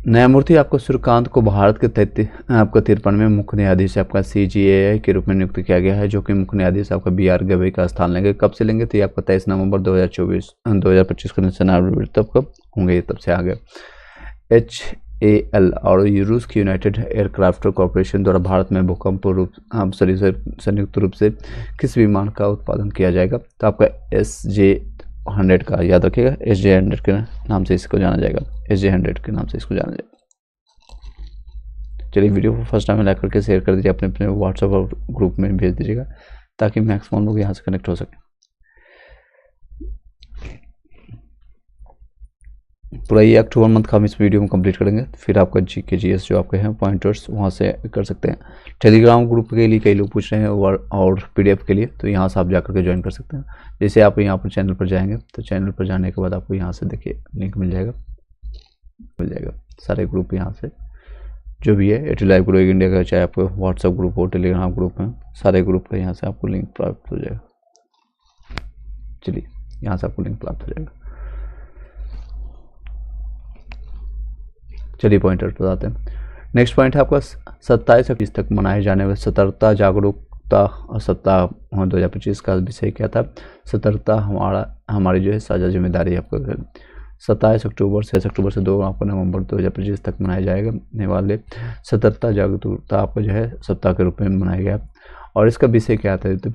न्यायमूर्ति आपको सूर्यकांत को भारत के आपका 53वें मुख्य न्यायाधीश आपका CJI के रूप में नियुक्त किया गया है, जो कि मुख्य न्यायाधीश आपका BR गवई का स्थान लेंगे। कब से लेंगे? तो ये आपका 23 नवंबर 2025 को सेवानिवृत्त तब कब होंगे, तब से आगे। HAL और रूस की यूनाइटेड एयरक्राफ्ट कॉरपोरेशन द्वारा भारत में भूकंप संयुक्त रूप से किस विमान का उत्पादन किया जाएगा? तो आपका SJ-100 का, याद रखिएगा, SJ-100 के नाम से इसको जाना जाएगा, SJ-100 के नाम से इसको जाना जाएगा। चलिए, वीडियो को फर्स्ट टाइम लाइक करके शेयर कर दीजिए, अपने अपने व्हाट्सएप और ग्रुप में भेज दीजिएगा ताकि मैक्सिमम लोग यहाँ से कनेक्ट हो सकें। पूरा ये अक्टूबर मंथ का हम इस वीडियो में कंप्लीट करेंगे, फिर आपका GK GS जो आपके हैं पॉइंटर्स वहाँ से कर सकते हैं। टेलीग्राम ग्रुप के लिए कई लोग पूछ रहे हैं और PDF के लिए, तो यहाँ से आप जाकर के ज्वाइन कर सकते हैं। जैसे आप यहाँ पर चैनल पर जाएंगे तो चैनल पर जाने के बाद आपको यहाँ से देखिए लिंक मिल जाएगा सारे ग्रुप यहाँ से जो भी है, AT लाइव ग्रुप इंडिया का, चाहे आपको व्हाट्सएप ग्रुप हो, टेलीग्राम ग्रुप है, सारे ग्रुप का यहाँ से आपको लिंक प्राप्त हो जाएगा। चलिए, यहाँ से आपको लिंक प्राप्त हो जाएगा। चलिए पॉइंटर पर आते हैं। नेक्स्ट पॉइंट है आपका 27 तक मनाए जाने वाले सतर्कता जागरूकता सप्ताह 2025 का विषय क्या था? सतर्कता हमारी जो है साझा जिम्मेदारी है। आपको 27 अक्टूबर से 2 आपको नवंबर 2025 तक मनाए जाने वाले सतर्कता जागरूकता आपको जो है सप्ताह के रूप में मनाया गया। और इसका विषय क्या था? तो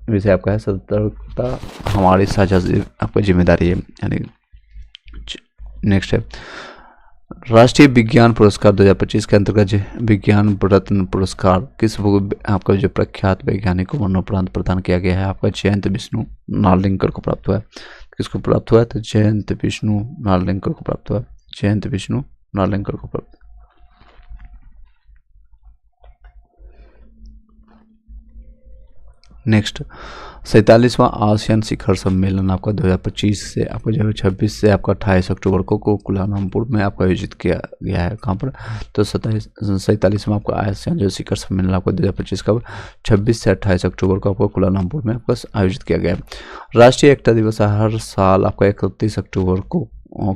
विषय आपका है सतर्कता हमारी साझा आपको जिम्मेदारी है। यानी नेक्स्ट है राष्ट्रीय विज्ञान पुरस्कार 2025 के अंतर्गत विज्ञान रत्न पुरस्कार किस आपका जो प्रख्यात वैज्ञानिक को मरणोपरांत प्रदान किया गया है? आपका जयंत विष्णु नार्लिंकर को प्राप्त हुआ है। किसको प्राप्त हुआ है? तो जयंत विष्णु नार्लिंकर को प्राप्त हुआ है। जयंत विष्णु नार्लिंकर को प्राप्त। नेक्स्ट 47वां आसियान शिखर सम्मेलन आपका 2025 से आपको जो है 26 से आपका 28 अक्टूबर को कुलालमपुर में आपका आयोजित किया गया है। कहाँ पर? तो 47वां आपका आसियान जो शिखर सम्मेलन आपको 2025 का 26 से 28 अक्टूबर को आपको कुलालमपुर में आपका आयोजित किया गया है। राष्ट्रीय एकता दिवस हर साल आपका 31 अक्टूबर को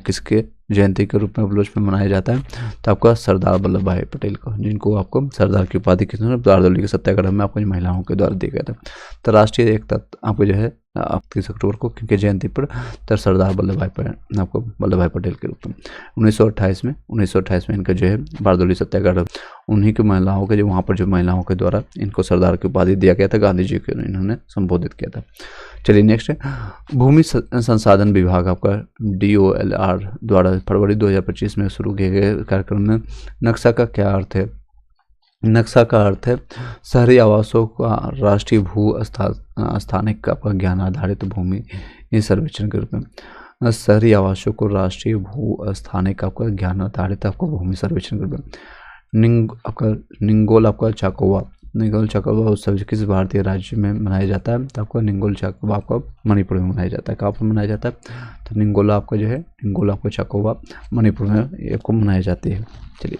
किसके जयंती के रूप में उपलक्ष्य में मनाया जाता है? तो आपका सरदार वल्लभ भाई पटेल को, जिनको आपको सरदार की उपाधि किसने बारदोली के सत्याग्रह में आपको महिलाओं के द्वारा दिया गया था। तो राष्ट्रीय एकता आपको जो है 31 अक्टूबर को किनके जयंती पर? तो सरदार वल्लभ भाई पटेल के रूप में 1928 में इनका जो है बारदोली सत्याग्रह, उन्हीं की महिलाओं के जो वहाँ पर जो महिलाओं के द्वारा इनको सरदार की उपाधि दिया गया था, गांधी जी को इन्होंने संबोधित किया था। चलिए नेक्स्ट है भूमि संसाधन विभाग आपका DOLR द्वारा फरवरी 2025 में शुरू किए गए कार्यक्रम में नक्शा का क्या अर्थ है? नक्शा का अर्थ है शहरी आवासों का राष्ट्रीय भू स्थानिक आपका ज्ञान आधारित भूमि सर्वेक्षण के रूप में। शहरी आवासों को राष्ट्रीय भू स्थानिक आपका ज्ञान आधारित आपको भूमि सर्वेक्षण के रूप में। निंगोल आपका चाकोबा उत्सव किस भारतीय राज्य में मनाया जाता है? तो आपका निंगोल चाकोबा आपका मणिपुर में मनाया जाता है। कहाँ पर मनाया जाता है? तो निंगोला आपका जो है निंगोल आपका चाकोबा मणिपुर में आपको मनाई जाती है। चलिए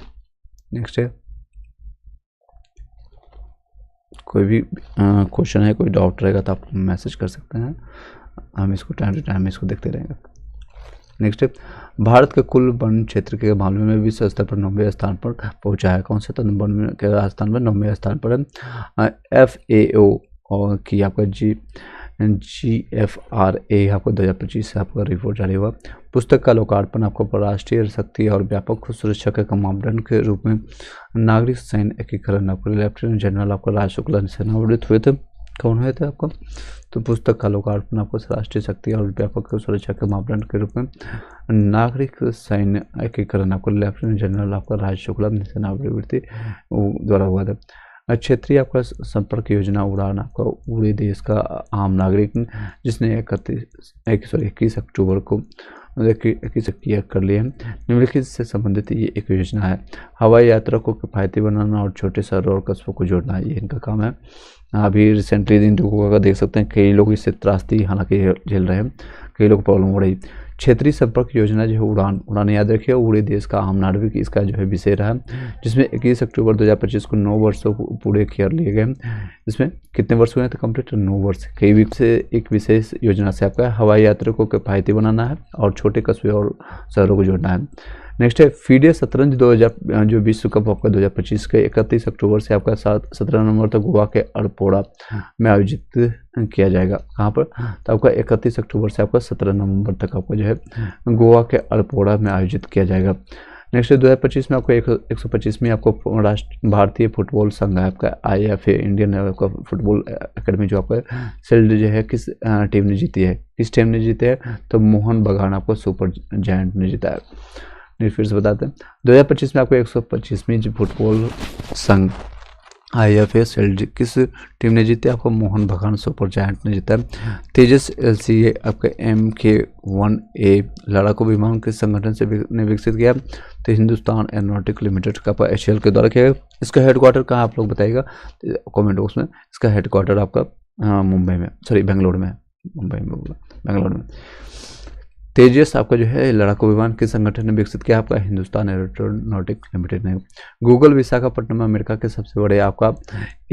नेक्स्ट है, कोई भी क्वेश्चन है, कोई डाउट रहेगा तो आप मैसेज कर सकते हैं, हम इसको टाइम टू टाइम इसको देखते रहेंगे। नेक्स्ट है भारत के कुल वन क्षेत्र के मामले में विश्व स्तर पर 9वें स्थान पर पहुंचा है। कौन सा? तो वन के स्थान पर 9वें स्थान पर FAO और की आपका GFRA आपको 2025 से आपका रिपोर्ट जारी हुआ। पुस्तक का लोकार्पण आपको राष्ट्रीय शक्ति और व्यापक सुरक्षा के मापदंड के रूप में नागरिक सैन्य एकीकरण आपको लेफ्टिनेंट जनरल आपको राज शुक्ला सेवानिवृत्त हुए थे। कौन हुए थे आपको? तो पुस्तक का लोकार्पण आपको राष्ट्रीय शक्ति और व्यापक सुरक्षा के मापदंड के रूप में नागरिक सैन्य एकीकरण आपको लेफ्टिनेंट जनरल आपका राज शुक्ला सेवानिवृत्ति द्वारा हुआ था। क्षेत्रीय आपका संपर्क योजना उड़ान आपका पूरे देश का आम नागरिक जिसने 21 अक्टूबर को 21 कर लिए हैं। निम्नलिखित से संबंधित ये एक योजना है। हवाई यात्रा को किफ़ायती बनाना और छोटे शहरों और कस्बों को जोड़ना, ये इनका काम है। अभी रिसेंटली इन लोगों का देख सकते हैं, कई लोग इससे त्रासदी हालांकि झेल रहे हैं, कई लोग प्रॉब्लम हो रही। क्षेत्रीय संपर्क योजना जो है उड़ान याद रखिए, पूरे देश का आम नागरिक इसका जो है विषय रहा, जिसमें 21 अक्टूबर 2025 को 9 वर्षों पूरे कर लिए गए। इसमें कितने वर्ष हुए हैं? तो कंप्लीट 9 वर्ष। कई वीक से एक विशेष योजना से आपका हवाई यात्रा को किफ़ायती बनाना है और छोटे कस्बे और शहरों को जोड़ना है। नेक्स्ट है फीडे शतरंज 2000 जो विश्व कप आपका 2025 के 31 अक्टूबर से आपका 17 नवंबर तक गोवा के अरपोड़ा में आयोजित किया जाएगा। कहाँ पर? तो आपका 31 अक्टूबर से आपका 17 नवंबर तक आपका जो है गोवा के अरपोड़ा में आयोजित किया जाएगा। नेक्स्ट 2025 में आपको 125वीं आपको भारतीय फुटबॉल संघ है आपका IFA इंडियन आपका फुटबॉल एकेडमी जो आपका शील्ड जो है किस टीम ने जीती है? किस टीम ने जीती है? तो मोहन बगान आपको सुपर जायंट ने जीता है। नहीं, फिर से बताते हैं 2025 में आपको 125वीं फुटबॉल संघ IFA शील्ड किस टीम ने जीती? आपको मोहन बगान सुपर जायंट ने जीता है। तेजस LCA आपका MK1A लड़ाकू विमान किस संगठन से ने विकसित किया? तो हिंदुस्तान एरोनॉटिक लिमिटेड का HAL के द्वारा किया गया। इसका हेडक्वार्टर कहाँ आप लोग बताइएगा कमेंट बॉक्स में। इसका हेडक्वार्टर आपका मुंबई में, सॉरी बेंगलोर में, मुंबई में बोला, बेंगलोर में। तेजस आपका जो है लड़ाकू विमान किस संगठन ने विकसित किया? आपका हिंदुस्तान एरोनॉटिक लिमिटेड ने। गूगल विशाखापट्टनम में अमेरिका के सबसे बड़े आपका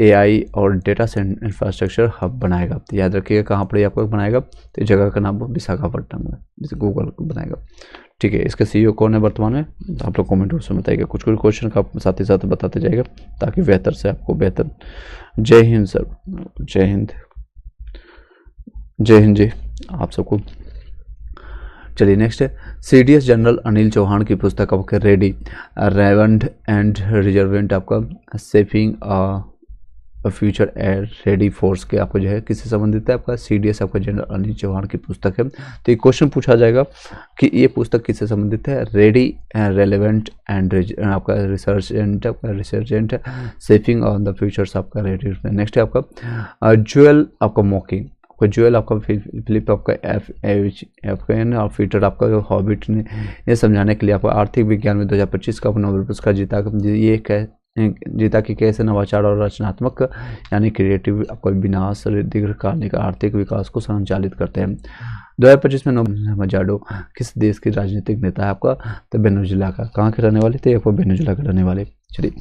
AI और डेटा सेंटर इंफ्रास्ट्रक्चर हब बनाएगा। तो याद रखिएगा कहाँ पर आपको बनाएगा? तो जगह का नाम विशाखापट्टनम में, जैसे गूगल बनाएगा। ठीक है, इसका CEO कौन है वर्तमान में? आप लोग कॉमेंट बॉक्स में बताइएगा। कुछ कुछ क्वेश्चन का साथ ही साथ बताते जाएगा ताकि बेहतर से आपको बेहतर। जय हिंद सर, जय हिंद, जय हिंद जी आप सबको। चलिए नेक्स्ट है CDS जनरल अनिल चौहान की पुस्तक आपका रेडी रेवेंट एंड रिजर्वेंट आपका सेफिंग फ्यूचर एयर रेडी फोर्स के आपको जो है किससे संबंधित है? आपका CDS आपका जनरल अनिल चौहान की पुस्तक है। तो ये क्वेश्चन पूछा जाएगा कि ये पुस्तक किससे संबंधित है? रेडी रेलेवेंट एंड आपका रिसर्चेंट आपका रिसर्चेंट सेफिंग ऑन द फ्यूचर्स आपका रेडी। नेक्स्ट है आपका ज्वेल आपका मॉकिंग ज्वेल आपका फिलिप आपका FN और फीटर आपका जो हॉबिट ने ये समझाने के लिए आपको आर्थिक विज्ञान में 2025 का नोबेल पुरस्कार जीता। ये जीता कि कैसे नवाचार और रचनात्मक यानी क्रिएटिव आपका विनाश दीर्घकालिक आर्थिक विकास को संचालित करते हैं। 2025 में नोबेल मजाडो किस देश की राजनीतिक नेता है? आपका तो वेनेजुएला का। कहाँ के रहने वाले थे? आपको वेनेजुएला के रहने वाले। चलिए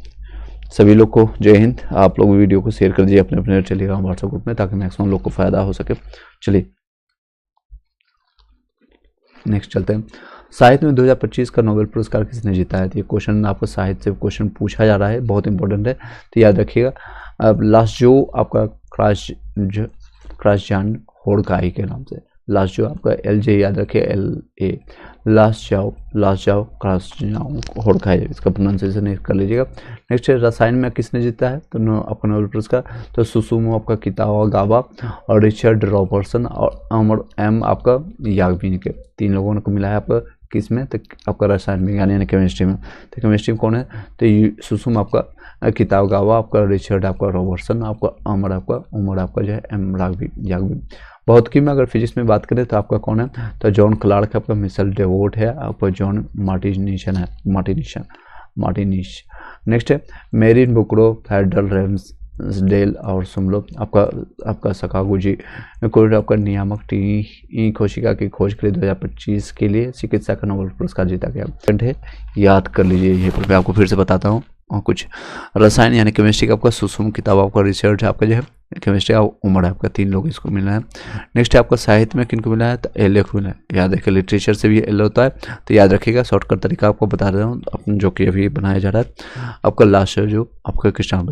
सभी लोग को जय हिंद। आप लोग वीडियो को शेयर कर दीजिए अपने अपने टेलीग्राम व्हाट्सएप ग्रुप में ताकि मैक्सिमम लोग को फायदा हो सके। चलिए नेक्स्ट चलते हैं। साहित्य में 2025 का नोबेल पुरस्कार किसने जीता है? तो ये क्वेश्चन आपको साहित्य से क्वेश्चन पूछा जा रहा है, बहुत इंपॉर्टेंट है, तो याद रखिएगा। अब लास्जो आपका क्रासजान होड़काई के नाम से, लास्जो आपका LJ याद रखिए LA लास्जाओ क्रासजान होड़काई, इसका प्रोनाउंसिएशन कर लीजिएगा। नेक्स्ट है रसायन में किसने जीता है? तो आपका नोबेल पुरस्कार तो सुसुमो आपका कितागावा और रिचर्ड रॉबर्टसन और अमर M आपका याग्विन के, तीन लोगों को मिला है आपका किसमें? तो आपका रसायन विज्ञान यानी केमिस्ट्री में। तो केमिस्ट्री में कौन है? तो सुसुम आपका कितागावा आपका रिचर्ड आपका रॉबर्टसन आपका अमर आपका जो है M याग्विन। भौतिकी में अगर फिजिक्स में बात करें तो आपका कौन है? तो जॉन क्लार्क आपका मिशेल डेवोट है आपका जॉन मार्टिनिशन है मार्टिनिश। नेक्स्ट है मेरिन बुकरो फेडरल रेम्सडेल और सुमलो आपका सकागुजी कोड आपका नियामक टी कोशिका की खोज के लिए 2025 के लिए चिकित्सा का नोबेल पुरस्कार जीता गया है। याद कर लीजिए, ये मैं आपको फिर से बताता हूँ। और कुछ रसायन यानी केमिस्ट्री का आपका सुसुम किताब आपका रिसर्च आपका जो है केमिस्ट्री का उमर आपका, तीन लोग इसको मिला है। नेक्स्ट है आपका साहित्य में किनको मिला है? तो LA को मिला है। याद रखिए लिटरेचर से भी L होता है, तो याद रखिएगा। शॉर्टकट तरीका आपको बता रहा हूँ अपन जो कि अभी बनाया जा रहा है। आपका लास्ट जो आपका कृष्ण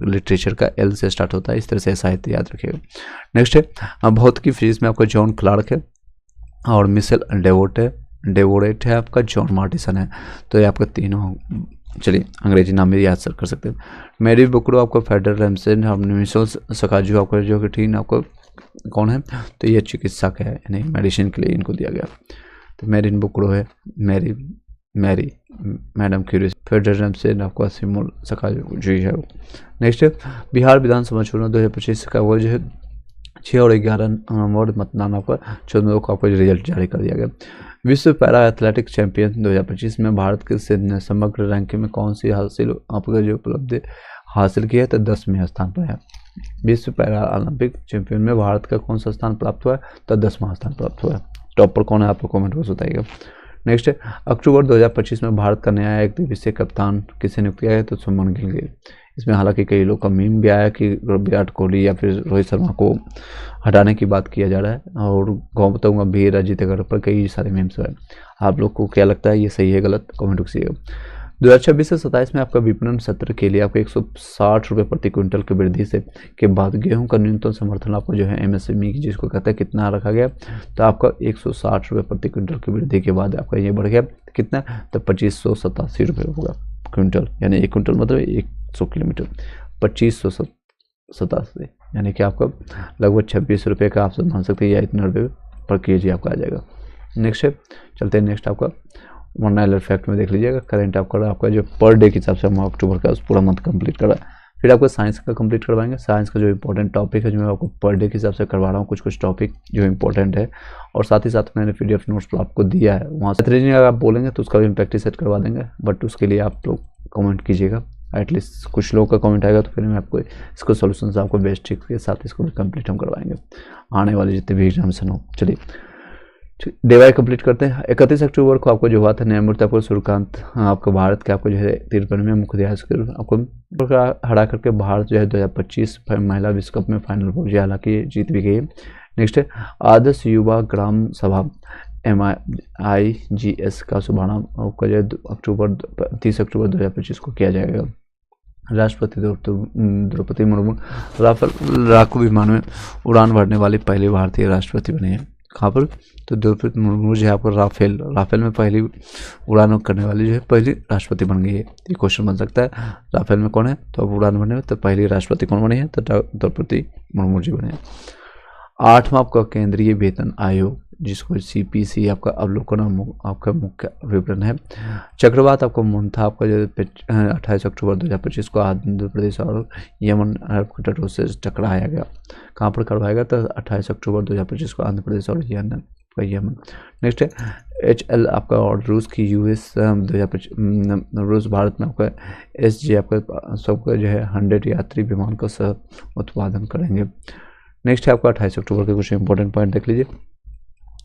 लिटरेचर का L से स्टार्ट होता है, इस तरह से साहित्य याद रखिएगा। नेक्स्ट है भौतिकी फिजिक्स में आपका जॉन क्लार्क है और मिशेल डेवोरेट है आपका जॉन मार्टिसन है। तो ये आपका तीनों, चलिए अंग्रेजी नाम भी याद कर सकते हैं। मेरी बुकरो आपको फेडरल रेमसेन मिशेल सकाजू आपका जो कि टीन आपको कौन है? तो ये चिकित्सक है यानी मेडिसिन के लिए इनको दिया गया। तो मेरिन बुकरो है मैरी मैडम क्यूरियस फेडरल रेमसेन आपका सिमोल सकाजू जी है। नेक्स्ट है बिहार विधानसभा चुनाव 2025 का वो जो है 6 और 11 नवंबर मतदान आपका 14 को आपको रिजल्ट जारी कर दिया गया। विश्व पैरा एथलेटिक चैंपियन 2025 में भारत के समग्र रैंकिंग में कौन सी हासिल आपका जो उपलब्धि हासिल की है? तो 10वें स्थान पर है। विश्व पैरा ओलंपिक चैंपियन में भारत का कौन सा स्थान प्राप्त हुआ है? तो 10वां स्थान प्राप्त हुआ है। टॉप पर कौन है आपको कमेंट बॉक्स बताइएगा। नेक्स्ट है अक्टूबर 2025 में भारत का नया एक दिवसीय कप्तान किसे नियुक्त किया है? तो सुमन गिल। इसमें हालांकि कई लोग का मीम भी आया कि विराट कोहली या फिर रोहित शर्मा को हटाने की बात किया जा रहा है, और गौतम गंभीर, अजीत अग्रवाल पर कई सारे मीम्स हुए। आप लोग को क्या लगता है, ये सही है गलत, कमेंट कीजिएगा। 2026 से 27 में आपका विपणन सत्र के लिए आपको 160 रुपये प्रति क्विंटल की वृद्धि से के बाद गेहूं का न्यूनतम समर्थन आपको जो है एमएसएमई जिसको कहते हैं कितना रखा गया, तो आपका 160 रुपये प्रति क्विंटल की वृद्धि के बाद आपका ये बढ़ गया कितना, तो 2587 रुपये होगा क्विंटल, यानी 1 क्विंटल मतलब 100 किलोमीटर, 2587, यानी कि आपका लगभग 26 रुपये का आप मान सकते हैं, या इतने रुपये पर केजी आपका आ जाएगा। नेक्स्ट है, चलते हैं नेक्स्ट आपका वरना अलर्ट फैक्ट में देख लीजिएगा। करंट आपका जो पर डे के हिसाब से हम अक्टूबर का पूरा मंथ कंप्लीट कर रहा है। फिर आपको साइंस का कंप्लीट करवाएंगे। साइंस का जो इंपॉर्टेंट टॉपिक है जो मैं आपको पर डे के हिसाब से करवा रहा हूँ, कुछ टॉपिक जो इंपॉर्टेंट है, और साथ ही साथ मैंने पीडीएफ नोट्स पर आपको दिया है, वहाँ से अगर आप बोलेंगे तो उसका भी हम प्रैक्टिस सेट करवा देंगे, बट उसके लिए आप लोग कमेंट कीजिएगा। एटलीस्ट कुछ लोगों का कमेंट आएगा तो फिर मैं आपको इसको सोल्यूशन आपको बेस्ट ट्रिक्स के साथ इसको भी कंप्लीट हम करवाएंगे आने वाले जितने भी एग्जाम्स हो। चलिए डेवाई कंप्लीट करते हैं। 31 अक्टूबर को आपको जो हुआ था न्यायमूर्ति आपको सूर्यकांत आपको भारत के आपको जो है 53वें मुख्य न्यायाधीश आपको हरा करके भारत जो है 2025 महिला विश्व कप में फाइनल पहुंची, हालांकि जीत भी गई है। नेक्स्ट है आदर्श युवा ग्राम सभा MIGS का शुभारंभ आपका जो है 30 अक्टूबर 2025 को किया जाएगा। राष्ट्रपति द्रौपदी मुर्मू राफेल लड़ाकू विमान में उड़ान भरने वाली पहली भारतीय राष्ट्रपति बनी है। कहाँ पर, तो द्रौपदी मुर्मू जो है आपको राफेल में पहली उड़ान करने वाली जो है पहली राष्ट्रपति बन गई है। ये क्वेश्चन बन सकता है, राफेल में कौन है, तो अब उड़ान भरने में तो पहली राष्ट्रपति कौन बनी है, तो द्रौपदी मुर्मू जी बने हैं। 8वां आपका केंद्रीय वेतन आयोग जिसको CPC आपका अवलोकन आपका मुख्य विवरण है। चक्रवात आपका मोन्था आपका जो 28 अक्टूबर 2025 को आंध्र प्रदेश और यमन तटों से टकराया गया। कहाँ पर करवाएगा, तो 28 अक्टूबर 2025 को आंध्र प्रदेश और यमन। नेक्स्ट है HL आपका और रूस की US 2025 रूस भारत में आपका SJ आपका सबका जो है 100 यात्री विमान का सह उत्पादन करेंगे। नेक्स्ट है आपका 28 अक्टूबर के कुछ इंपॉर्टेंट पॉइंट देख लीजिए।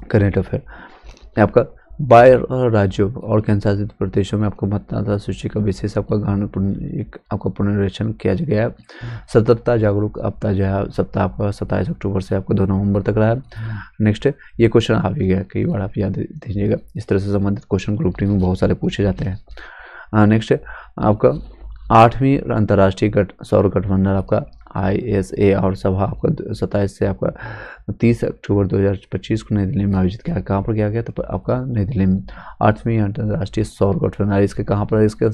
करेंट अफेयर आपका 12 राज्यों और केंद्रशासित प्रदेशों में आपको मतदाता सूची का विशेष आपका आपका पुनरीक्षण किया गया है। सतर्कता जागरूक सप्ताह आपका 27 अक्टूबर से आपको 2 नवंबर तक रहा है। नेक्स्ट है ये क्वेश्चन आ भी गया, कई बार आप याद दीजिएगा, इस तरह से संबंधित क्वेश्चन ग्रुप डी में बहुत सारे पूछे जाते हैं। नेक्स्ट है आपका 8वीं अंतर्राष्ट्रीय सौर गठबंधन आपका ISA और सभा आपका 27 से आपका 30 अक्टूबर 2025 को नई दिल्ली में आयोजित किया। कहाँ पर किया गया, तो आपका नई दिल्ली में 8वीं अंतर्राष्ट्रीय सौर गठबंधन। इसके कहाँ पर इसके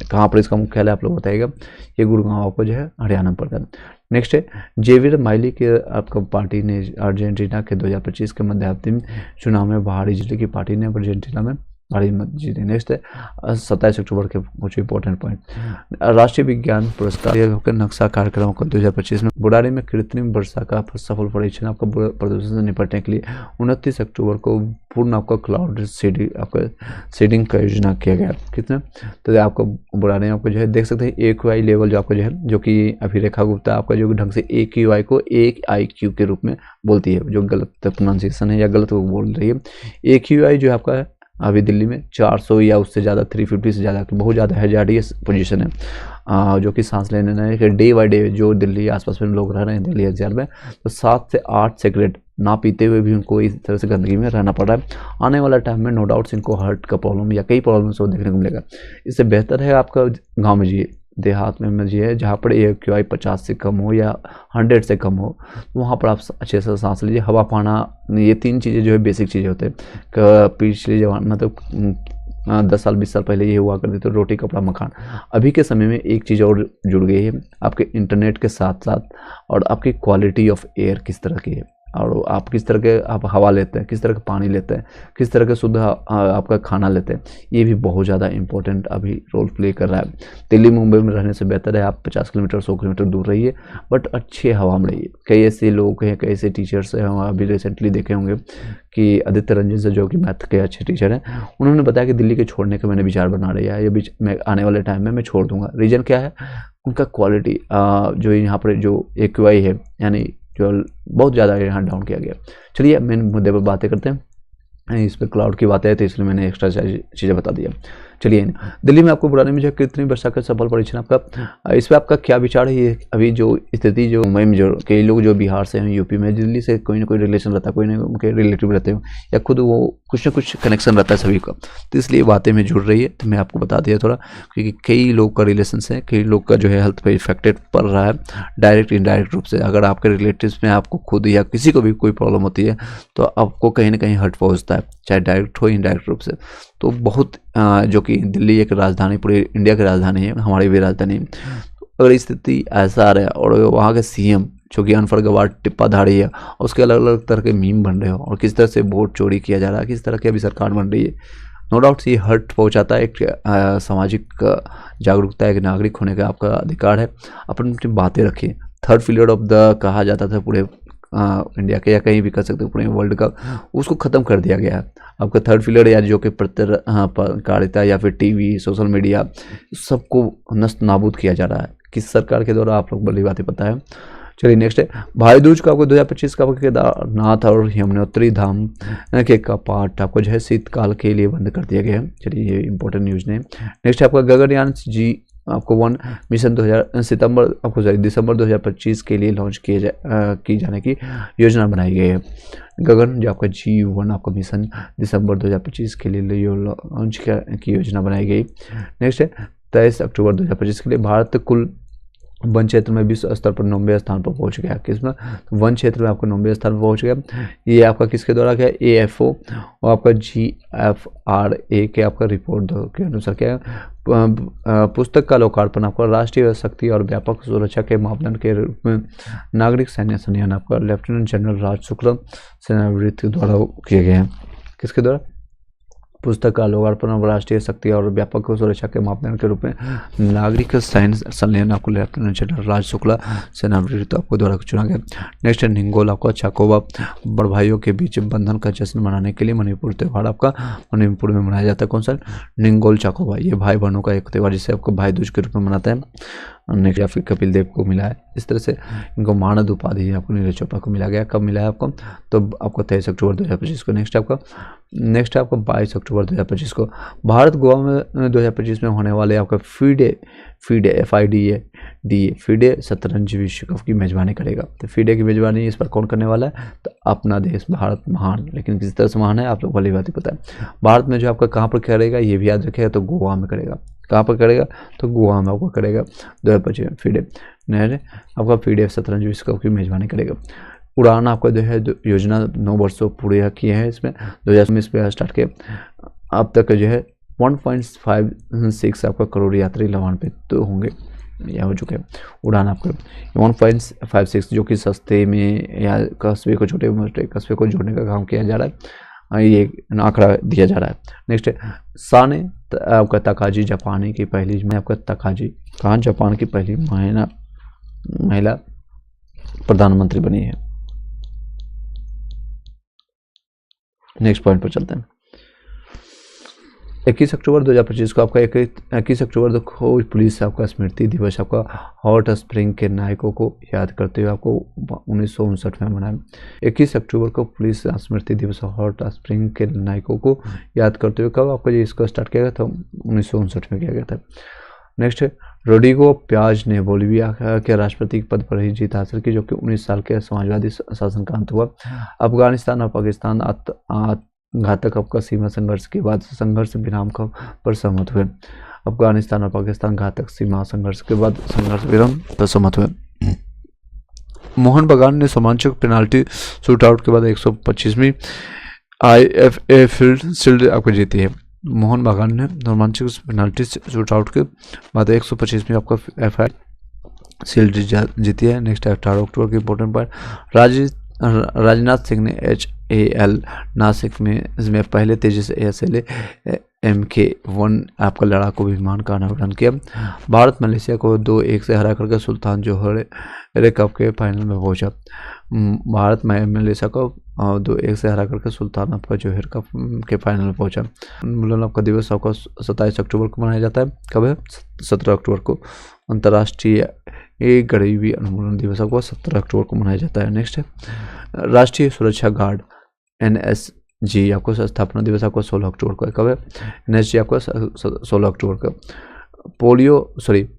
कहाँ पर इसका मुख्यालय आप लोग बताइएगा, ये गुड़गांव आपको जो है हरियाणा में पड़ता है। नेक्स्ट है जेवियर माइली के आपका पार्टी ने अर्जेंटीना के 2025 के मध्यावधि चुनाव में भारी जीत की पार्टी ने अर्जेंटीना में भारी मत जीते। नेक्स्ट है 27 अक्टूबर के कुछ इंपॉर्टेंट पॉइंट। राष्ट्रीय विज्ञान पुरस्कार नक्शा कार्यक्रम को 2025 में बुढ़ारी में कृत्रिम वर्षा का सफल परीक्षण आपका प्रदूषण से निपटने के लिए 29 अक्टूबर को पूर्ण आपका क्लाउड सीडिंग का योजना किया गया। कितना, तो आपको बुढ़ारी में आपको जो है देख सकते हैं AQI लेवल जो आपको जो है, जो कि अभिरेखा गुप्ता आपका जो ढंग से AQI को AIQ के रूप में बोलती है, जो गलत प्रोनाउंसिएशन है या गलत वो बोल रही है। AQI जो आपका है अभी दिल्ली में 400 या उससे ज़्यादा 350 से ज़्यादा बहुत ज़्यादा हैजार्डियस पोजीशन है, जो कि सांस लेने में कि डे बाई डे जो दिल्ली आसपास में लोग रह रहे हैं दिल्ली NCR में, तो 7 से 8 सिगरेट ना पीते हुए भी उनको इस तरह से गंदगी में रहना पड़ रहा है। आने वाला टाइम में नो डाउट्स इनको हार्ट का प्रॉब्लम या कई प्रॉब्लम्स को देखने को मिलेगा। इससे बेहतर है आपका गाँव में जिए, देहात में जिए, जहाँ पर AQI 50 से कम हो या 100 से कम हो, वहाँ पर आप अच्छे से सांस लीजिए। हवा पाना, ये 3 चीज़ें जो है बेसिक चीज़ें होते हैं। पिछले जमाने मतलब 10 साल 20 साल पहले ये हुआ करती तो रोटी कपड़ा मकान। अभी के समय में एक चीज़ और जुड़ गई है आपके इंटरनेट के साथ साथ, और आपकी क्वालिटी ऑफ एयर किस तरह की है, और आप किस तरह के आप हवा लेते हैं, किस तरह का पानी लेते हैं, किस तरह के शुद्ध आपका खाना लेते हैं, ये भी बहुत ज़्यादा इंपॉर्टेंट अभी रोल प्ले कर रहा है। दिल्ली मुंबई में रहने से बेहतर है आप 50 किलोमीटर 100 किलोमीटर दूर रहिए, बट अच्छे हवा में रहिए। कई ऐसे लोग हैं, कई ऐसे टीचर्स हैं, हम अभी रिसेंटली देखे होंगे कि आदित्य रंजन से जो कि मैथ के अच्छे टीचर हैं, उन्होंने बताया कि दिल्ली के छोड़ने का मैंने विचार बना लिया है, ये बीच में आने वाले टाइम में मैं छोड़ दूंगा। रीज़न क्या है, उनका क्वालिटी जो यहाँ पर जो AQI है यानी जो बहुत ज़्यादा यहाँ डाउन किया गया। चलिए मेन मुद्दे पर बातें करते हैं। इस पर क्लाउड की बात है तो इसलिए मैंने एक्स्ट्रा चीज़ें बता दिया। चलिए, दिल्ली में आपको बुढ़ाने में जो कितनी वर्षा का सफल परीक्षण आपका, इस पर आपका क्या विचार है? ये अभी जो स्थिति जो मुंबई में जो कई लोग जो बिहार से हैं, यूपी में, दिल्ली से कोई ना कोई रिलेशन रहता है, कोई ना उनके रिलेटिव रहते हो या खुद वो कुछ ना कुछ कनेक्शन रहता है सभी का, तो इसलिए बातें में जुड़ रही है। तो मैं आपको बता दिया थोड़ा, क्योंकि कई लोग का रिलेशन है, कई लोग का जो है हेल्थ पे इफेक्टेड पड़ रहा है डायरेक्ट इनडायरेक्ट रूप से। अगर आपके रिलेटिव्स में आपको खुद या किसी को भी कोई प्रॉब्लम होती है तो आपको कहीं ना कहीं हर्ट पहुंचता है, चाहे डायरेक्ट हो इनडायरेक्ट रूप से। तो बहुत जो कि दिल्ली एक राजधानी, पूरे इंडिया की राजधानी है, हमारी भी राजधानी है। तो अगर स्थिति ऐसा आ रहा है और वहाँ के सीएम जो कि अनफरगवार टिप्पाधाड़ी है, उसके अलग अलग तरह के मीम बन रहे हो और किस तरह से वोट चोरी किया जा रहा है, किस तरह की अभी सरकार बन रही है, नो डाउट ये हर्ट पहुँचाता है। एक सामाजिक जागरूकता, एक नागरिक होने का आपका अधिकार है, अपनी अपनी बातें रखिए। थर्ड पीरियड ऑफ द कहा जाता था पूरे इंडिया के, या कहीं भी कर सकते हो पूरे वर्ल्ड का, उसको ख़त्म कर दिया गया है। आपका थर्ड पिलर या जो कि पत्रकारिता या फिर टीवी, सोशल मीडिया, सबको नष्ट नाबूद किया जा रहा है। किस सरकार के द्वारा, आप लोग बड़ी बातें पता है। चलिए नेक्स्ट है भाई दूज का आपको 2025 का केदारनाथ और यमुनोत्री धाम के कपाट आपको जो है शीतकाल के लिए बंद कर दिया गया है। चलिए ये इंपॉर्टेंट न्यूज़ ने। नेक्स्ट है आपका गगनयान जी आपको 1 मिशन दिसंबर 2025 के लिए लॉन्च की जाने की योजना बनाई गई है। गगन जो आपका G1 आपका मिशन दिसंबर 2025 के लिए लॉन्च की योजना बनाई गई। नेक्स्ट है 23 अक्टूबर 2025 के लिए भारत कुल वन क्षेत्र में विश्व स्तर पर 90वें स्थान पर पहुंच गया। किसमें? वन क्षेत्र में आपको 90वें स्थान पर पहुंच गया। ये आपका किसके द्वारा क्या है? AFO और आपका GFRA के आपका रिपोर्ट के अनुसार क्या है? पुस्तक का लोकार्पण आपका राष्ट्रीय शक्ति और व्यापक सुरक्षा के मापदंड के रूप में नागरिक सैन्य संज्ञान आपका लेफ्टिनेंट जनरल राज शुक्ला सेनावृत्ति द्वारा किए गए हैं। किसके द्वारा? पुस्तक का लोकार्पण राष्ट्रीय शक्ति और व्यापक सुरक्षा के मापदंड के रूप में नागरिक सैन्य संज्ञान आपको लेफ्टिनेंट जनरल राज शुक्ला सेनावृत्ति आपको द्वारा चुना गया। नेक्स्ट है निंगोल आपका चाकोबा बड़ भाइयों के बीच बंधन का जश्न मनाने के लिए मणिपुर त्यौहार आपका मणिपुर में मनाया जाता है। कौन सा? निंगोल चाकोबा। ये भाई बहनों का एक त्यौहार जिसे आपको भाई दूज के रूप में मनाते हैं। नेक्स्ट या फिर कपिल देव को मिला है। इस तरह से इनको मानद उपाधि आपको नीरज चोपड़ा को मिला गया। कब मिला है आपको? तो आपको 23 अक्टूबर 2025 को। नेक्स्ट आपका 22 अक्टूबर 2025 को भारत गोवा में 2025 में होने वाले आपका FIDE शतरंज विश्व कप की मेजबानी करेगा। तो FIDE की मेजबानी इस पर कौन करने वाला है? तो अपना देश भारत महान। लेकिन किस तरह से महान है आप लोग भली बात ही पता है। भारत में जो आपका कहाँ पर करेगा ये भी याद रखिएगा, तो गोवा में करेगा। कहाँ पर करेगा? तो गोवा में आपको करेगा 2025 FIDE आपका FIDE शतरंज विश्व कप की मेजबानी करेगा। उड़ान आपका जो है योजना 9 वर्षों पूरे किए हैं। इसमें 2019 में स्टार्ट किया, अब तक जो है 1.56 आपका करोड़ यात्री लाभान्वित तो होंगे या हो चुके हैं। उड़ान आपका 1.56 जो कि सस्ते में या कस्बे को छोटे मोटे कस्बे को जोड़ने का काम किया जा रहा है, ये आंकड़ा दिया जा रहा है। नेक्स्ट है साने आपका तकाजी जापानी की पहली में आपका तकाजी कहाँ जापान की पहली महिला प्रधानमंत्री बनी है। नेक्स्ट पॉइंट पर चलते हैं। 21 अक्टूबर 2025 को आपका 21 अक्टूबर को पुलिस आपका स्मृति दिवस आपका हॉट स्प्रिंग के नायकों को याद करते हुए आपको 1959 में मनाया। 21 अक्टूबर को पुलिस स्मृति दिवस हॉट स्प्रिंग के नायकों को याद करते हुए कब आपका इसको स्टार्ट किया गया था? 1959 में किया गया था। नेक्स्ट रोड्रिगो प्याज ने बोलिविया के राष्ट्रपति पद पर ही जीत हासिल की, जो कि 19 साल के समाजवादी शासन का अंत हुआ। अफगानिस्तान और पाकिस्तान घातक आपका सीमा संघर्ष के बाद संघर्ष विराम पर सहमत हुए। अफगानिस्तान और पाकिस्तान घातक सीमा संघर्ष के बाद संघर्ष विराम पर सहमत हुए। मोहन बगान ने रोमांचक पेनाल्टी शूटआउट के बाद 125वीं IFA शील्ड आपको जीती है। मोहन बागान ने रोमांचक पेनाल्टी शूटआउट के बाद 125वीं आपका FA शील्ड जीती है। नेक्स्ट 18 अक्टूबर की इंपॉर्टेंट पॉइंट, राजनाथ सिंह ने HAL नासिक में इसमें पहले तेजस ASLA MK1 आपका लड़ाकू विमान का अनावरण किया। भारत मलेशिया को 2-1 से हरा करके सुल्तान जोहर कप के फाइनल में पहुंचा। भारत मलेशिया को 2-1 से हरा करके सुल्तान आपका जोहर कप के फाइनल में पहुंचा। उन्मूलन आपका दिवस आपका 27 अक्टूबर को मनाया जाता है। कब है? 17 अक्टूबर को। अंतर्राष्ट्रीय गरीबी उन्मूलन दिवस आपको 17 अक्टूबर को मनाया जाता है। नेक्स्ट है राष्ट्रीय सुरक्षा गार्ड जी आपको स्थापना दिवस आपको 16 अक्टूबर को है। कब है? एनएसजी आपका 16 अक्टूबर को।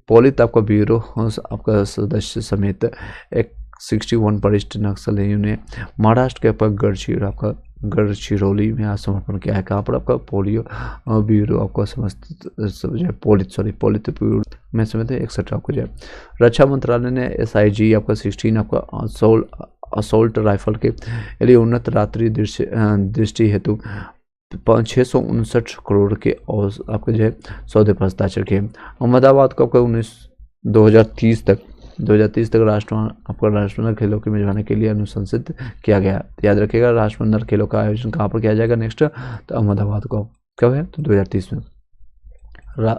पोलित आपका ब्यूरो आपका सदस्य समेत एक 61 वरिष्ठ नक्सलियों ने महाराष्ट्र के आपका गढ़चिरौली में आज समर्पण किया है। कहाँ पर? आपका पोलियो ब्यूरो आपको पोलित ब्यूरो में समेत 61 आपको जो है। रक्षा मंत्रालय ने SIG आपका 16 आपका असोल्ट राइफल के लिए उन्नत रात्रि दृष्टि हेतु 659 करोड़ के और आपके जो है सौदे पर हस्ताक्षर किए। अहमदाबाद को आपका 2030 तक राष्ट्रमंडल खेलों की मेजबानी के लिए अनुशंसित किया गया। याद रखिएगा राष्ट्रमंडल खेलों का आयोजन कहाँ पर किया जाएगा नेक्स्ट? तो अहमदाबाद को कब है? तो 2030 में।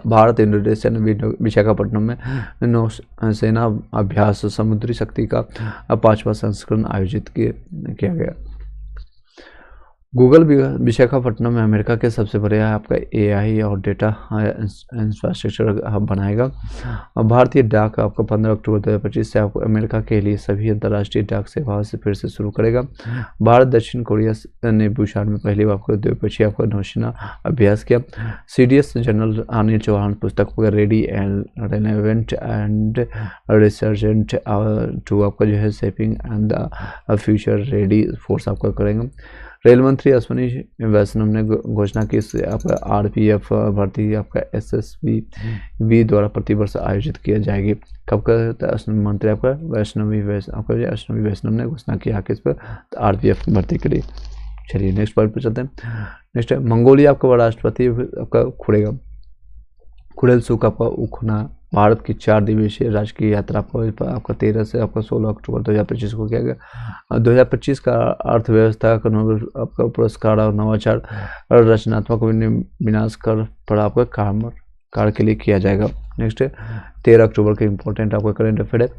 भारत इंडोनेशिया ने विशाखापट्टनम में नौसेना अभ्यास समुद्री शक्ति का 5वां संस्करण आयोजित किया गया। गूगल विशाखापट्टनम में अमेरिका के सबसे बड़े आपका AI और डेटा इंफ्रास्ट्रक्चर हब बनाएगा। भारतीय डाक आपका 15 अक्टूबर 2025 से आपको अमेरिका के लिए सभी अंतर्राष्ट्रीय डाक सेवाओं से फिर से शुरू करेगा। भारत दक्षिण कोरिया ने बुसान में पहली बार आपको द्विपक्षीय आपका नौसेना अभ्यास किया। CDS जनरल अनिल चौहान पुस्तक पर ready and relevant and resurgent to आपका जो है shaping and the future ready force आपका करेंगे। रेल मंत्री अश्विनी वैष्णव ने घोषणा की आपका RPF भर्ती आपका SSB द्वारा प्रतिवर्ष आयोजित किया जाएगी। कब का? मंत्री आपका अश्विनी वैष्णव ने घोषणा किया कि इस पर RPF भर्ती के लिए। चलिए नेक्स्ट पॉइंट पर चलते हैं। नेक्स्ट है मंगोलिया आपका राष्ट्रपति आपका खुरेलसुख आपका उखना भारत की 4 दिवसीय राजकीय यात्रा आपका 13 से आपका 16 अक्टूबर 2025 को किया गया। 2025 का अर्थव्यवस्था का नोबेल आपका पुरस्कार और नवाचार और रचनात्मक विनाश कर पर आपका कार्य के लिए किया जाएगा। नेक्स्ट है 13 अक्टूबर के इम्पोर्टेंट आपका करेंट अफेयर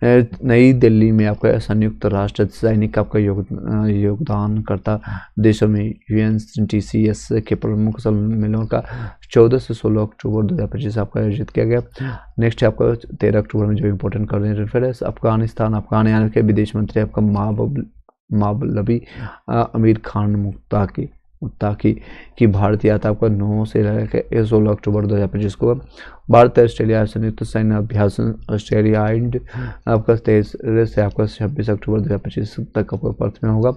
है। नई दिल्ली में आपका संयुक्त राष्ट्र सैनिक आपका योगदानकर्ता देशों में UNTCS के प्रमुख सम्मेलन का 14 से 16 अक्टूबर 2025 आपका आयोजित किया गया। नेक्स्ट है आपका 13 अक्टूबर में जो इम्पोर्टेंट करेंट अफेयर है अफगान के विदेश मंत्री आपका मावलवी आमिर खान मुत्ताकी की भारत यात्रा आपका 9 से लेकर 16 अक्टूबर 2025 को। भारत ऑस्ट्रेलिया संयुक्त सैन्य अभ्यास ऑस्ट्रेलिया आपका 23 से आपका 26 अक्टूबर 2025 तक आपका पर्थ में होगा।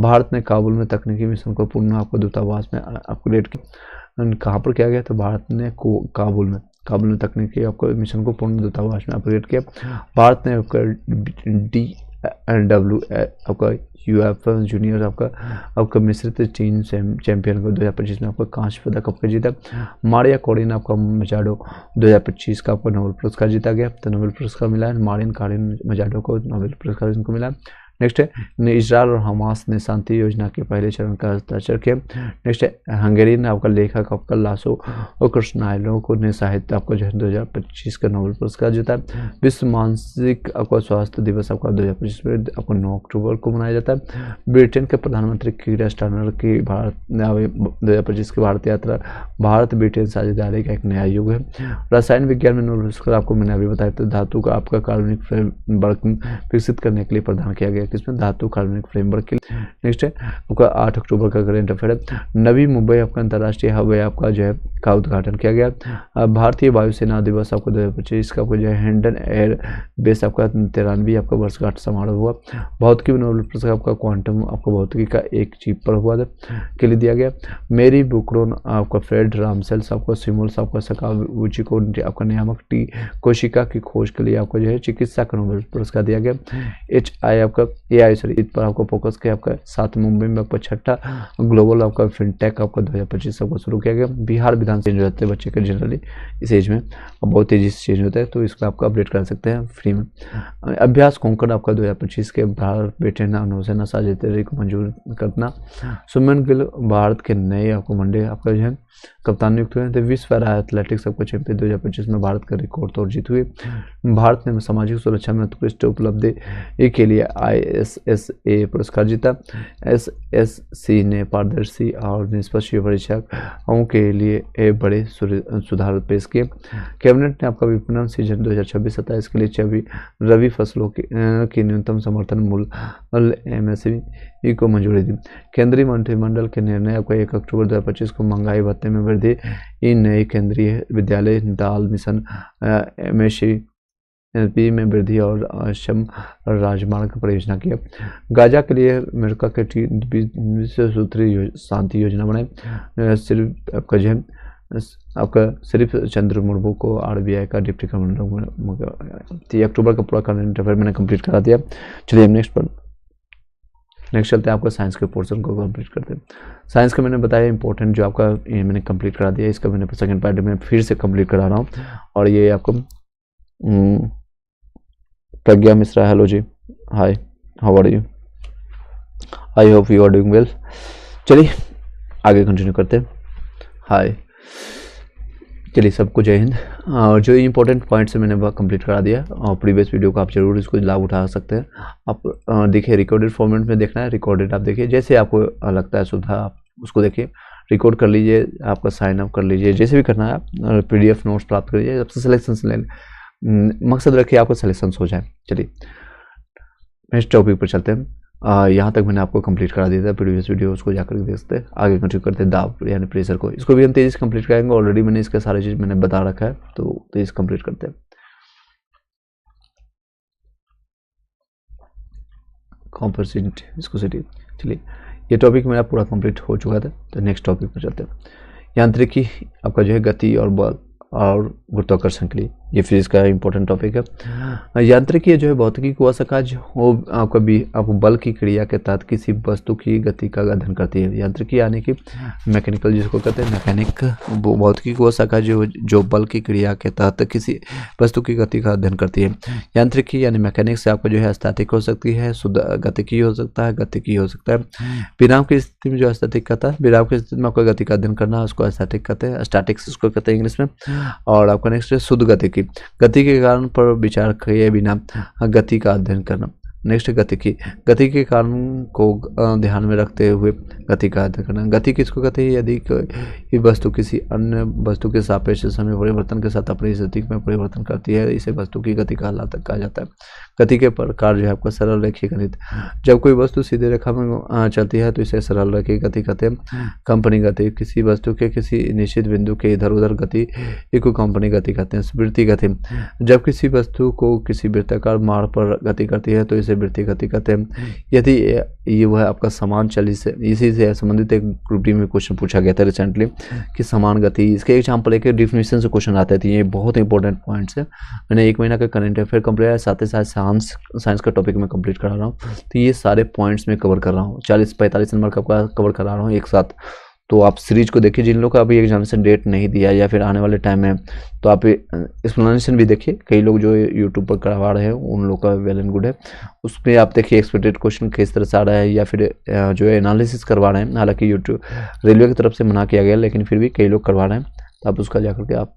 भारत ने काबुल में तकनीकी मिशन को पूर्ण आपको दूतावास में अपग्रेड किया। कहाँ पर किया गया? तो भारत ने काबुल में तकनीकी आपको मिशन को पूर्ण दूतावास में अपग्रेड किया। भारत ने आपका DW आपका UF जूनियर आपका मिश्रित टीम चैंपियन को 2025 में आपका कांस्य पदक आपका जीता। मारिया कोरिन आपका मजाडो 2025 का आपको नोबेल पुरस्कार जीता गया। तो नोबेल पुरस्कार मिला है मारिन कारिन मजाडो को, नोबेल पुरस्कार इनको मिला। नेक्स्ट है इजरायल और हमास ने शांति योजना के पहले चरण का हस्ताक्षर किया। नेक्स्ट है हंगेरी ने आपका लेखक आपका लासो कृष्णाइलो को ने साहित्य आपको जो है 2025 का नोबेल पुरस्कार जीता। विश्व मानसिक आपका स्वास्थ्य दिवस आपका 2025 में आपको 9 अक्टूबर को मनाया जाता है। ब्रिटेन के प्रधानमंत्री कीर स्टारमर की भारत 2025 की भारत यात्रा भारत ब्रिटेन साझेदारी का एक नया युग है। रसायन विज्ञान में नोबेल पुरस्कार आपको मैंने अभी बताया था धातु का आपका कार्बनिक फ्रेमवर्क विकसित करने के लिए प्रदान किया गया किसमें? धातु कार्बनिक फ्रेमवर्क के लिए। नेक्स्ट है आपका 8 अक्टूबर का करेंट अफेयर है। नवी मुंबई आपका अंतर्राष्ट्रीय हवाई आपका जो है का उद्घाटन किया गया। भारतीय वायुसेना दिवस आपको 2025 का आपको जो है हिंडन एयर बेस आपका 93 आपका वर्षगांठ समारोह हुआ। भौतिकी में नोबेल पुरस्कार आपका क्वांटम आपको भौतिकी का एक चीप पर हुआ के लिए दिया गया। मेरी बुकरोन आपका फ्रेड रामसेल्स आपको सिमुल्स आपका सकावुची को आपका नियामक टी कोशिका की खोज के लिए आपको जो है चिकित्सा का नोबेल पुरस्कार दिया गया। HI आपका AI इस पर आपको फोकस किया आपका 7 मुंबई में आपका 6ठा ग्लोबल आपका फिनटेक आपका 2025 आपको शुरू किया गया। बिहार विधान चेंज हो जाते हैं बच्चे के जनरली इस एज में और बहुत तेजी से चेंज होता है तो इसको आपको अपडेट कर सकते हैं फ्री में। अभ्यास कोंकण आपका 2025 के भारत ब्रिटेन नौसेना साझेदारी को मंजूर करना। सुमन गिल भारत के नए आपको वनडे आपका जो है कप्तान नियुक्त हुए। तो विश्व पैरा एथलेटिक्स सबका चैंपियन 2025 में भारत का रिकॉर्ड तोड़ जीत हुई। भारत ने सामाजिक सुरक्षा में उत्कृष्ट उपलब्धि के लिए ISSA पुरस्कार जीता। SSC ने पारदर्शी और निष्पक्ष परीक्षाओं के लिए बड़े सुधार पेश किए। कैबिनेट ने आपका विपणन सीजन 2026-27 के लिए रबी फसलों की न्यूनतम समर्थन मूल्य MSP को मंजूरी दी। केंद्रीय मंत्रिमंडल के निर्णय आपका 1 अक्टूबर 2025 को महंगाई भत्ते में वृद्धि, नई केंद्रीय विद्यालय दाल मिशन, MSP में वृद्धि और श्रम राजमार्ग परियोजना किया। गाजा के लिए अमेरिका के 20 सूत्री शांति योजना बनाई। सिर्फ सिर्फ चंद्र मुर्मू को RBI का डिप्टी गवर्नर 3 अक्टूबर का पूरा करंट अफेयर मैंने कंप्लीट करा दिया। चलिए हम नेक्स्ट चलते हैं, आपका साइंस के पोर्शन को कंप्लीट करते हैं। साइंस का मैंने बताया इंपॉर्टेंट जो आपका ये मैंने कंप्लीट करा दिया, इसका मैंने सेकंड पार्ट में फिर से कंप्लीट करा रहा हूँ। और ये आपको Pragya Mishra, hello ji, hi, how are you, I hope you are doing well. चलिए आगे कंटिन्यू करते हैं। हाय, चलिए सबको जय हिंद। और जो इंपॉर्टेंट पॉइंट्स मैंने कंप्लीट करा दिया और प्रीवियस वीडियो को आप जरूर इसको लाभ उठा सकते हैं। आप देखिए रिकॉर्डेड फॉर्मेट में देखना है, रिकॉर्डेड आप देखिए जैसे आपको लगता है सुविधा आप उसको देखिए, रिकॉर्ड कर लीजिए, आपका साइन अप कर लीजिए, जैसे भी करना है आप PDF नोट्स प्राप्त कर लीजिए, सबसे सिलेक्शन ले मकसद रखिए आपको सिलेक्शन हो जाए। चलिए नेक्स्ट टॉपिक पर चलते हैं। यहाँ तक मैंने आपको कंप्लीट करा दिया था प्रीवियस वीडियो, उसको जाकर देख सकते हैं। आगे कंटिन्यू करते हैं दाब यानी प्रेशर को, इसको भी हम तेजी से कंप्लीट करेंगे। ऑलरेडी मैंने इसका सारी चीज़ मैंने बता रखा है, तो तेजी से कंप्लीट करते हैं। कॉम्पोजिट विस्कोसिटी, चलिए ये टॉपिक मेरा पूरा कंप्लीट हो चुका था। तो नेक्स्ट टॉपिक पर चलते हैं। यांत्रिकी आपका जो है गति और बल और गुरुत्वाकर्षण के लिए, ये फिजिक्स का इंपॉर्टेंट टॉपिक है। यांत्रिकी जो है भौतिकी को असकाज हो आपको बल की क्रिया के तहत किसी वस्तु की गति का अध्ययन करती है। यांत्रिकी यानी कि मैकेनिकल जिसको कहते हैं मैकेनिक, भौतिकी को असकाज जो बल की क्रिया के तहत किसी वस्तु की गति का अध्ययन करती है। यांत्रिकी यानी मैकेनिक से आपको जो है स्टैटिक हो सकती है, शुद्ध गतिकी हो सकता है, गतिकी हो सकता है। विराम की स्थिति में जो स्टैटिक कहता है, विराम की स्थिति में आपको गति का अध्ययन करना है उसको स्टैटिक कहते हैं, स्टैटिक्स उसको कहते हैं इंग्लिश में। और आपका नेक्स्ट है शुद्ध गतिकी, गति के कारण पर विचार किए बिना गति का अध्ययन करना। नेक्स्ट गतिकी, गति के कारण को ध्यान में रखते हुए गति का अध्ययन करना। गति किसको कहते हैं? यदि कोई वस्तु किसी अन्य वस्तु के सापेक्ष समय परिवर्तन के साथ अपनी स्थिति में परिवर्तन करती है, इसे वस्तु की गति कहा जाता है। गति के प्रकार जो है आपका सरल रेखीय गणित, जब कोई वस्तु सीधे रेखा में चलती है तो इसे सरल रेखीय गति कहते हैं। कंपनी गति, किसी वस्तु के किसी निश्चित बिंदु के इधर उधर गति को कंपनी गति कहते हैं। वृत्तीय गति, जब किसी वस्तु को किसी वृत्ताकार मार्ग पर गति करती है तो इसे वृत्तीय गति कहते हैं। यदि ये वह आपका समान चल इसी से संबंधित एक ग्रुप डी में क्वेश्चन पूछा गया था रिसेंटली कि समान गति, इसके एग्जाम्पल एक डिफिनेशन से क्वेश्चन आते थे। ये बहुत इंपॉर्टेंट पॉइंट्स है। मैंने 1 महीना का करंट अफेयर कंप्लीट है, साथ ही साथ साइंस का टॉपिक में कंप्लीट करा रहा हूँ। तो ये सारे पॉइंट्स में कवर कर रहा हूँ, 40-45 नंबर का कवर करा रहा हूँ एक साथ। तो आप सीरीज को देखिए, जिन लोगों का अभी एग्जामिनेशन डेट नहीं दिया या फिर आने वाले टाइम में, तो आप एक्सप्लेनेशन भी देखिए। कई लोग जो यूट्यूब पर करवा रहे हैं उन लोगों का वेल एंड गुड है, उसमें आप देखिए एक्सपेक्टेड क्वेश्चन किस तरह से आ रहा है या फिर जो है एनालिसिस करवा रहे हैं। हालांकि यूट्यूब रेलवे की तरफ से मना किया गया, लेकिन फिर भी कई लोग करवा रहे हैं, तो आप उसका जाकर के आप